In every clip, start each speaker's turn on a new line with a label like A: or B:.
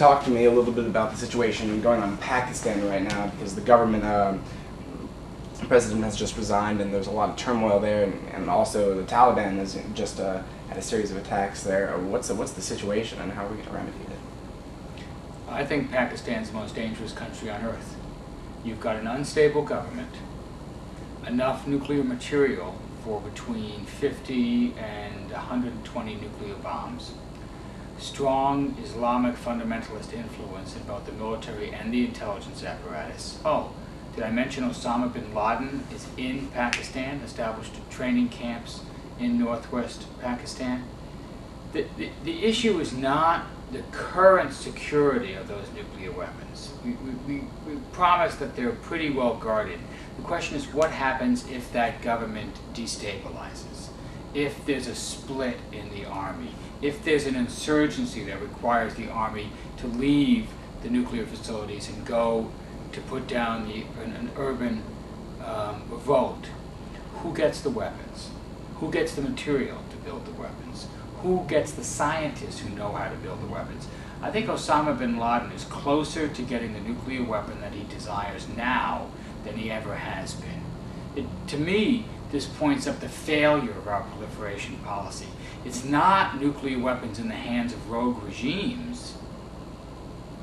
A: talk to me a little bit about the situation going on in Pakistan right now, because the government, the president has just resigned, and there's a lot of turmoil there, and also the Taliban has just had a series of attacks there. What's the situation, and how are we going to remedy it?
B: I think Pakistan's the most dangerous country on earth. You've got an unstable government, enough nuclear material for between 50 and 120 nuclear bombs, strong Islamic fundamentalist influence in both the military and the intelligence apparatus. Oh, did I mention Osama bin Laden is in Pakistan, established training camps in northwest Pakistan? The issue is not the current security of those nuclear weapons. We promise that they're pretty well guarded. The question is what happens if that government destabilizes, if there's a split in the army, if there's an insurgency that requires the army to leave the nuclear facilities and go to put down an urban revolt. Who gets the weapons? Who gets the material to build the weapons? Who gets the scientists who know how to build the weapons? I think Osama bin Laden is closer to getting the nuclear weapon that he desires now than he ever has been. To me, this points up the failure of our proliferation policy. It's not nuclear weapons in the hands of rogue regimes.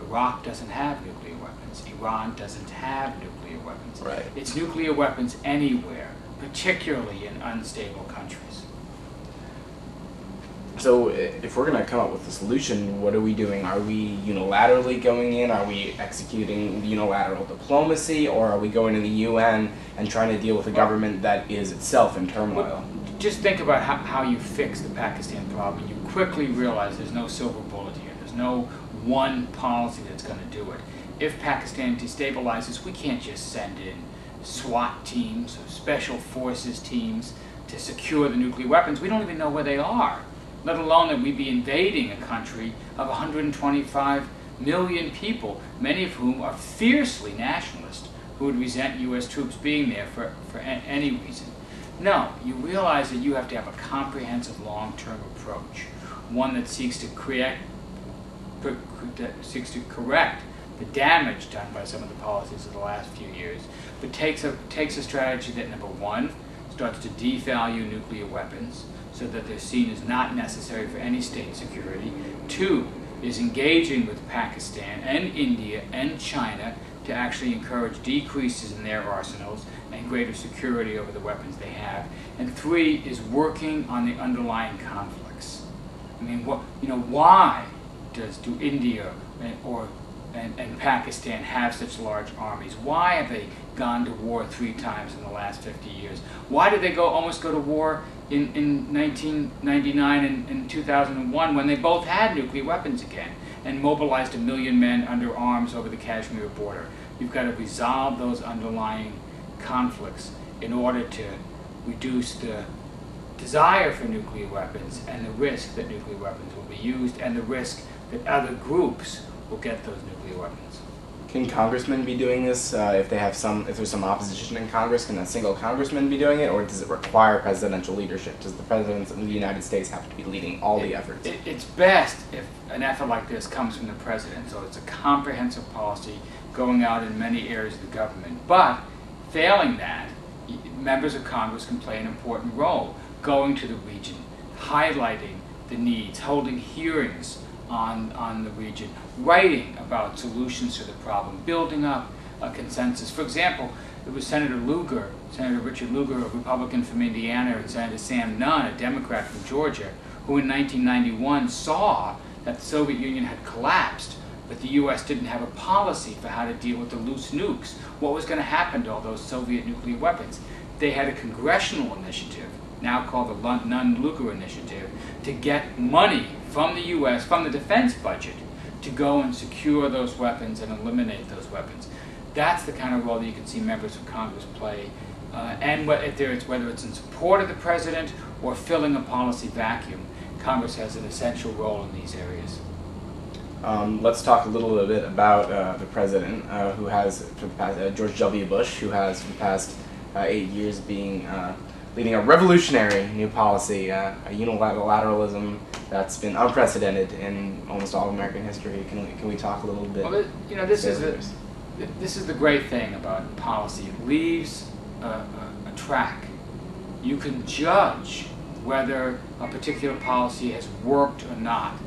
B: Iraq doesn't have nuclear weapons. Iran doesn't have nuclear weapons.
A: Right.
B: It's nuclear weapons anywhere, particularly in unstable countries.
A: So if we're going to come up with a solution, what are we doing? Are we unilaterally going in? Are we executing unilateral diplomacy? Or are we going to the UN and trying to deal with a government that is itself in turmoil?
B: Just think about how you fix the Pakistan problem. You quickly realize there's no silver bullet here. There's no one policy that's going to do it. If Pakistan destabilizes, we can't just send in SWAT teams or special forces teams to secure the nuclear weapons. We don't even know where they are, let alone that we'd be invading a country of 125 million people, many of whom are fiercely nationalist, who would resent U.S. troops being there for any reason. No, you realize that you have to have a comprehensive long-term approach, one that seeks to correct the damage done by some of the policies of the last few years, but takes a strategy that, number one, starts to devalue nuclear weapons so that they're seen as not necessary for any state security. Two, is engaging with Pakistan and India and China to actually encourage decreases in their arsenals and greater security over the weapons they have. And three, is working on the underlying conflicts. I mean, why do India and Pakistan have such large armies? Why have they gone to war 3 times in the last 50 years? Why did they almost go to war in 1999 and 2001 when they both had nuclear weapons again and mobilized 1 million men under arms over the Kashmir border? You've got to resolve those underlying conflicts in order to reduce the desire for nuclear weapons and the risk that nuclear weapons will be used and the risk that other groups will get those nuclear weapons.
A: Can congressmen be doing this if there's some opposition in Congress? Can a single congressman be doing it, or does it require presidential leadership? Does the President of the United States have to be leading all the efforts?
B: It's best if an effort like this comes from the President, so it's a comprehensive policy going out in many areas of the government. But failing that, members of Congress can play an important role, going to the region, highlighting the needs, holding hearings on the region, writing about solutions to the problem, building up a consensus. For example, it was Senator Richard Lugar, a Republican from Indiana, and Senator Sam Nunn, a Democrat from Georgia, who in 1991 saw that the Soviet Union had collapsed, but the U.S. didn't have a policy for how to deal with the loose nukes. What was going to happen to all those Soviet nuclear weapons? They had a congressional initiative, now called the Nunn-Lugar Initiative, to get money from the U.S., from the defense budget, to go and secure those weapons and eliminate those weapons. That's the kind of role that you can see members of Congress play, and whether it's in support of the President or filling a policy vacuum, Congress has an essential role in these areas.
A: Let's talk a little bit about the President, who has, for the past, George W. Bush, who has for the past 8 years leading a revolutionary new policy, a unilateralism that's been unprecedented in almost all of American history. Can we talk a little bit?
B: Well, this is the great thing about policy. It leaves a track. You can judge whether a particular policy has worked or not.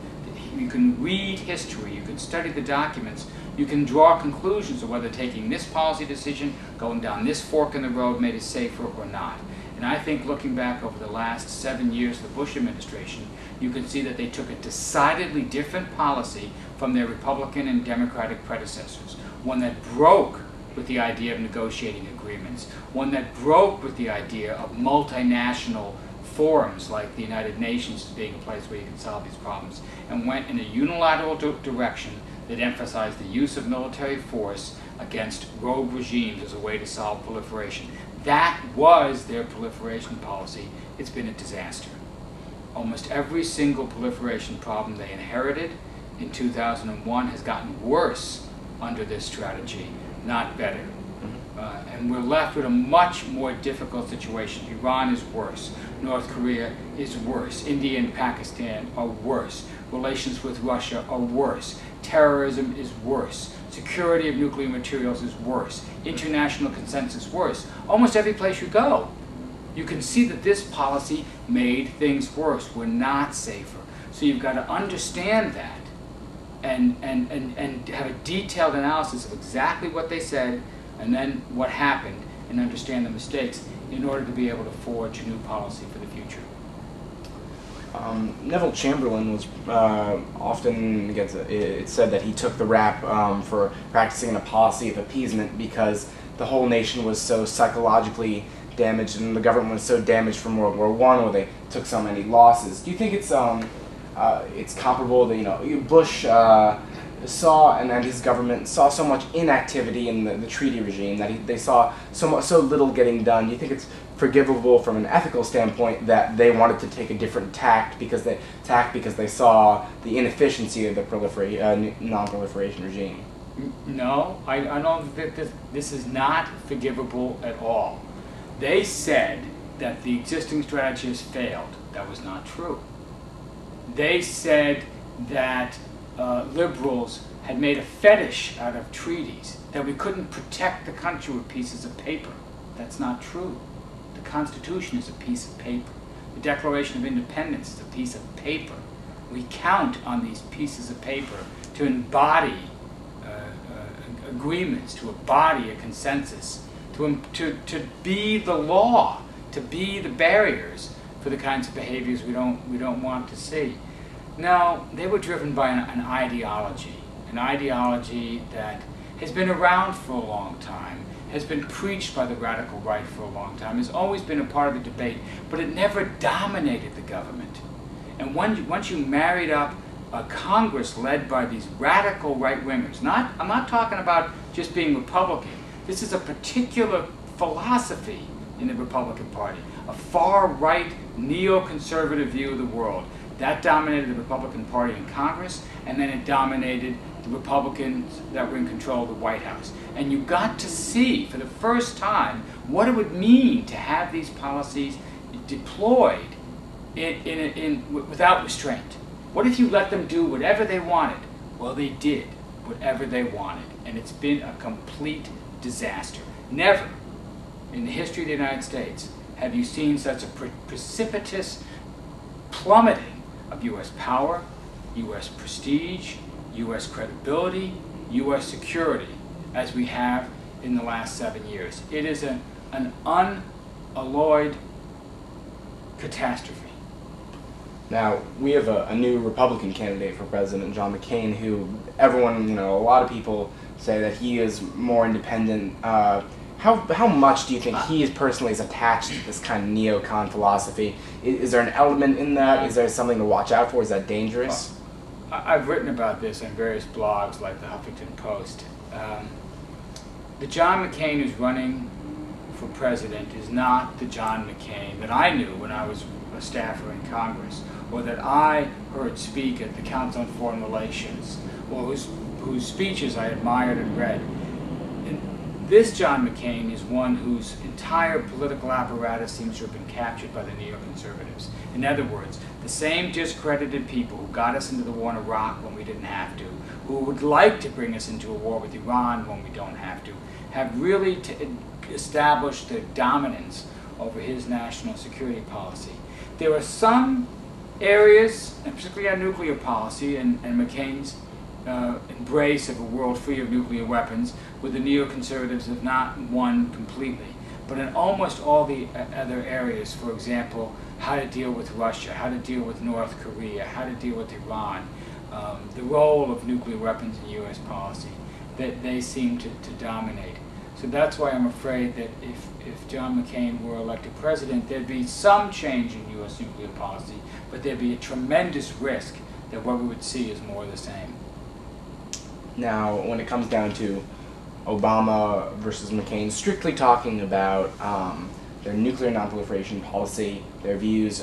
B: You can read history, you can study the documents, you can draw conclusions of whether taking this policy decision, going down this fork in the road made it safer or not. And I think looking back over the last 7 years of the Bush administration, you can see that they took a decidedly different policy from their Republican and Democratic predecessors. One that broke with the idea of negotiating agreements, one that broke with the idea of multinational forums like the United Nations as being a place where you can solve these problems, and went in a unilateral direction that emphasized the use of military force against rogue regimes as a way to solve proliferation. That was their proliferation policy. It's been a disaster. Almost every single proliferation problem they inherited in 2001 has gotten worse under this strategy, not better. And we're left with a much more difficult situation. Iran is worse. North Korea is worse. India and Pakistan are worse. Relations with Russia are worse. Terrorism is worse. Security of nuclear materials is worse. International consensus is worse. Almost every place you go, you can see that this policy made things worse. We're not safer. So you've got to understand that and have a detailed analysis of exactly what they said and then what happened, and understand the mistakes in order to be able to forge a new policy for the future.
A: Neville Chamberlain was often gets it's said that he took the rap for practicing a policy of appeasement because the whole nation was so psychologically damaged and the government was so damaged from World War I, where they took so many losses. Do you think it's comparable that Bush saw and his government saw so much inactivity in the treaty regime that they saw so little getting done? Do you think it's forgivable from an ethical standpoint that they wanted to take a different tact because they saw the inefficiency of the non-proliferation regime?
B: No, I don't think this is not forgivable at all. They said that the existing strategy has failed. That was not true. They said that liberals had made a fetish out of treaties, that we couldn't protect the country with pieces of paper. That's not true. The Constitution is a piece of paper. The Declaration of Independence is a piece of paper. We count on these pieces of paper to embody agreements, to embody a consensus, to be the law, to be the barriers for the kinds of behaviors we don't want to see. Now, they were driven by an ideology that has been around for a long time, has been preached by the radical right for a long time, has always been a part of the debate, but it never dominated the government. And once you married up a Congress led by these radical right-wingers, I'm not talking about just being Republican. This is a particular philosophy in the Republican Party, a far-right neoconservative view of the world. That dominated the Republican Party in Congress, and then it dominated the Republicans that were in control of the White House. And you got to see, for the first time, what it would mean to have these policies deployed without restraint. What if you let them do whatever they wanted? Well, they did whatever they wanted, and it's been a complete disaster. Never in the history of the United States have you seen such a precipitous plummeting of U.S. power, U.S. prestige, U.S. credibility, U.S. security as we have in the last 7 years. It is an unalloyed catastrophe.
A: Now, we have a new Republican candidate for president, John McCain, who everyone, a lot of people say that he is more independent. How much do you think he is personally attached to this kind of neocon philosophy? Is there an element in that? Is there something to watch out for? Is that dangerous?
B: I've written about this on various blogs like the Huffington Post. The John McCain who's running for president is not the John McCain that I knew when I was a staffer in Congress, or that I heard speak at the Council on Foreign Relations, or whose speeches I admired and read. This John McCain is one whose entire political apparatus seems to have been captured by the neoconservatives. In other words, the same discredited people who got us into the war in Iraq when we didn't have to, who would like to bring us into a war with Iran when we don't have to, have really established their dominance over his national security policy. There are some areas, and particularly on nuclear policy and McCain's embrace of a world free of nuclear weapons, where the neoconservatives have not won completely. But in almost all the other areas, for example, how to deal with Russia, how to deal with North Korea, how to deal with Iran, the role of nuclear weapons in U.S. policy, that they seem to dominate. So that's why I'm afraid that if John McCain were elected president, there'd be some change in U.S. nuclear policy, but there'd be a tremendous risk that what we would see is more of the same.
A: Now, when it comes down to Obama versus McCain, strictly talking about their nuclear nonproliferation policy, their views,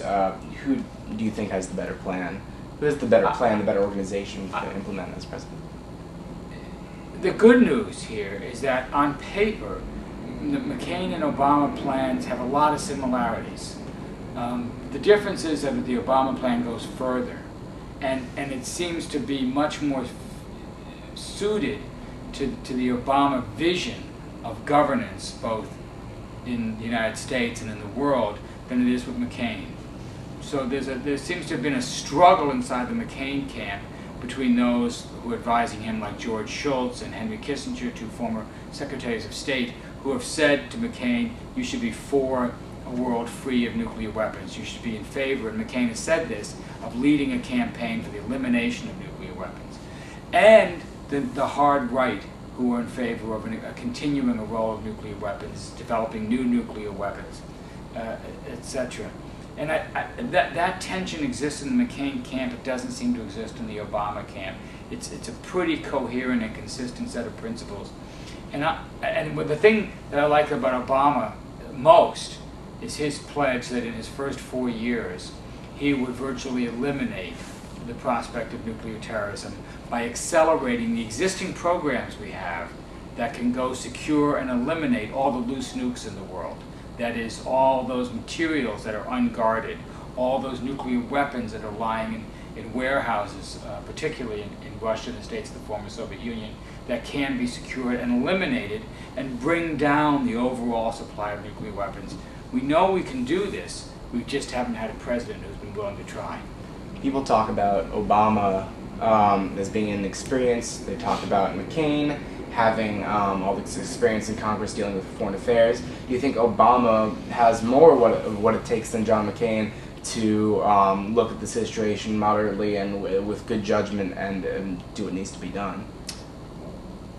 A: who do you think has the better plan? Who has the better plan, the better organization to implement as president?
B: The good news here is that on paper, the McCain and Obama plans have a lot of similarities. The difference is that the Obama plan goes further, and it seems to be much more suited to the Obama vision of governance, both in the United States and in the world, than it is with McCain. So there seems to have been a struggle inside the McCain camp between those who are advising him, like George Shultz and Henry Kissinger, two former secretaries of state, who have said to McCain, you should be for a world free of nuclear weapons. You should be in favor, and McCain has said this, of leading a campaign for the elimination of nuclear weapons. And the hard right, who are in favor of continuing a role of nuclear weapons, developing new nuclear weapons, etc. And that tension exists in the McCain camp. It doesn't seem to exist in the Obama camp. It's a pretty coherent and consistent set of principles. And the thing that I like about Obama most is his pledge that in his first 4 years he would virtually eliminate the prospect of nuclear terrorism by accelerating the existing programs we have that can go secure and eliminate all the loose nukes in the world. That is, all those materials that are unguarded, all those nuclear weapons that are lying in warehouses, particularly in Russia and the states of the former Soviet Union, that can be secured and eliminated and bring down the overall supply of nuclear weapons. We know we can do this, we just haven't had a president who's been willing to try.
A: People talk about Obama as being inexperienced. They talk about McCain having all this experience in Congress dealing with foreign affairs. Do you think Obama has more of what it takes than John McCain to look at the situation moderately and with good judgment and do what needs to be done?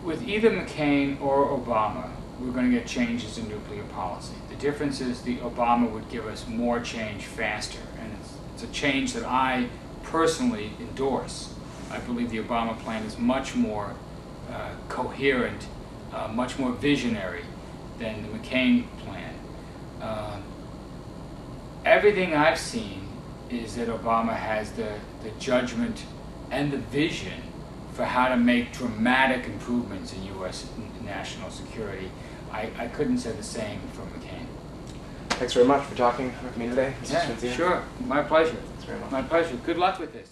B: With either McCain or Obama, we're going to get changes in nuclear policy. The difference is the Obama would give us more change faster, and it's a change that I personally endorse. I believe the Obama plan is much more coherent, much more visionary than the McCain plan. Everything I've seen is that Obama has the judgment and the vision for how to make dramatic improvements in U.S. national security. I couldn't say the same for McCain.
A: Thanks very much for talking with me today, Mr.
B: Yeah,
A: Cirincione.
B: sure. My pleasure.
A: Thanks very much.
B: My pleasure. Good luck with this.